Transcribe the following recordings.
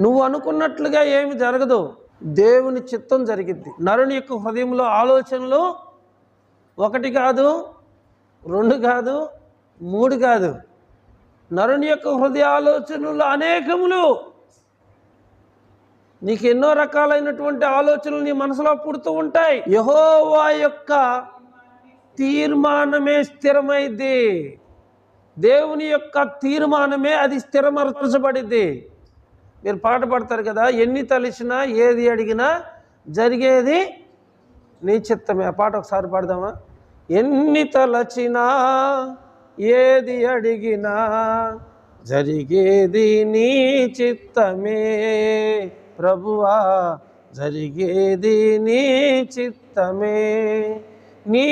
నువ్వు అనుకున్నట్లుగా ఏమి జరగదు, దేవుని చిత్తం జరిగిద్ది. నరుని యొక్క హృదయంలో ఆలోచనలు ఒకటి కాదు, రెండు కాదు, మూడు కాదు. నరుని యొక్క హృదయ ఆలోచనలు అనేకములు. నీకు ఎన్నో రకాలైనటువంటి ఆలోచనలు నీ మనసులో పుడుతూ ఉంటాయి. యెహోవా యొక్క తీర్మానమే స్థిరమైంది. దేవుని యొక్క తీర్మానమే అది స్థిరపరచబడింది. మీరు పాట పాడతారు కదా, ఎన్ని తలిచినా ఏది అడిగినా జరిగేది నీ చిత్తమే. ఆ పాట ఒకసారి పాడదామా? ఎన్ని తలచినా ఏది అడిగినా జరిగేది నీ చిత్తమే ప్రభువా, జరిగేది నీ చిత్తమే. నీ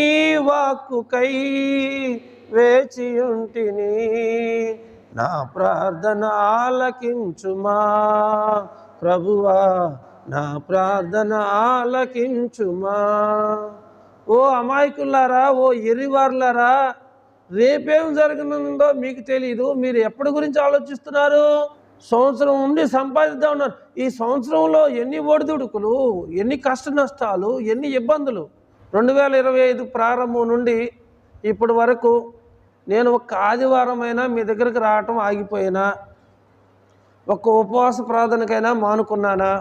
వాక్కుకై వేచియుంటిని, నా ప్రార్థన ఆలకించుమా ప్రభువా, నా ప్రార్థన ఆలకించుమా. ఓ అమాయకులారా, ఓ ఎరివార్లారా, రేపేం జరగనుందో మీకు తెలియదు. మీరు ఎప్పటి గురించి ఆలోచిస్తున్నారు? సంవత్సరం ఉండి సంపాదిద్దాం ఉన్నారు. ఈ సంవత్సరంలో ఎన్ని ఒడిదుడుకులు, ఎన్ని కష్ట నష్టాలు, ఎన్ని ఇబ్బందులు. 2025 ప్రారంభం నుండి ఇప్పటి వరకు నేను ఒక్క ఆదివారమైనా మీ దగ్గరికి రావటం ఆగిపోయినా, ఒక్క ఉపవాస ప్రార్థనకైనా మానుకున్నానా?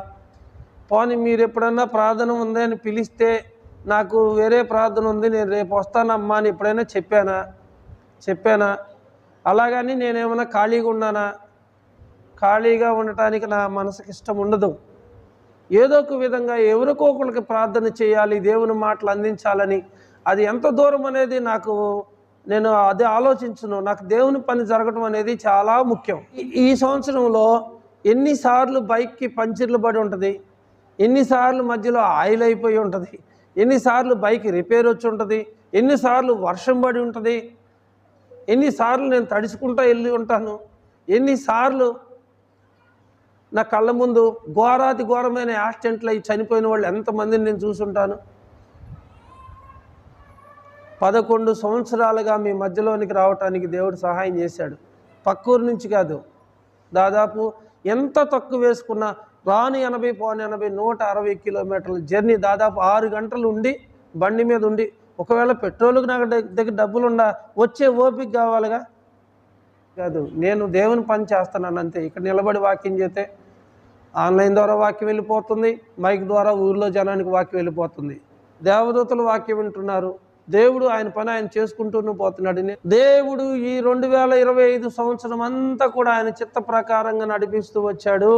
పోనీ మీరు ఎప్పుడన్నా ప్రార్థన ఉంది అని పిలిస్తే నాకు వేరే ప్రార్థన ఉంది, నేను రేపు వస్తానమ్మా అని ఎప్పుడైనా చెప్పానా? అలాగని నేనేమైనా ఖాళీగా ఉన్నానా? ఖాళీగా ఉండటానికి నా మనసుకి ఇష్టం ఉండదు. ఏదో ఒక విధంగా ఎవరికో ఒకరికి ప్రార్థన చేయాలి, దేవుని మాటలు అందించాలని. అది ఎంత దూరం అనేది నేను అదే ఆలోచించను. నాకు దేవుని పని జరగడం అనేది చాలా ముఖ్యం. ఈ సంవత్సరంలో ఎన్నిసార్లు బైక్కి పంచర్లు పడి ఉంటుంది, ఎన్నిసార్లు మధ్యలో ఆయిల్ అయిపోయి ఉంటుంది, ఎన్నిసార్లు బైక్ రిపేర్ వచ్చి ఉంటుంది, ఎన్నిసార్లు వర్షం పడి ఉంటుంది, ఎన్నిసార్లు నేను తడుచుకుంటూ వెళ్ళి ఉంటాను, ఎన్నిసార్లు నా కళ్ళ ముందు ఘోరాతి ఘోరమైన యాక్సిడెంట్లు అయి చనిపోయిన వాళ్ళు ఎంతమందిని నేను చూసుంటాను. 11 సంవత్సరాలుగా మీ మధ్యలోనికి రావటానికి దేవుడు సహాయం చేశాడు. పక్కూరు నుంచి కాదు, దాదాపు ఎంత తక్కువ వేసుకున్నా రాను 80 పోను 80 160 కిలోమీటర్ల జర్నీ, దాదాపు 6 గంటలు ఉండి బండి మీద ఉండి, ఒకవేళ పెట్రోల్కి నాకు దగ్గర డబ్బులు వచ్చే ఓపిక కావాలిగా. కాదు, నేను దేవుని పని చేస్తున్నాను అంతే. ఇక్కడ నిలబడి వాక్యం చేస్తే ఆన్లైన్ ద్వారా వాక్యం వెళ్ళిపోతుంది, మైక్ ద్వారా ఊర్లో జనానికి వాక్యం వెళ్ళిపోతుంది, దేవదూతలు వాక్యం వింటున్నారు, దేవుడు ఆయన పని ఆయన చేసుకుంటూనే పోతున్నాడు. దేవుడు ఈ 2025 సంవత్సరం అంతా కూడా ఆయన చిత్త ప్రకారంగా నడిపిస్తూ వచ్చాడు.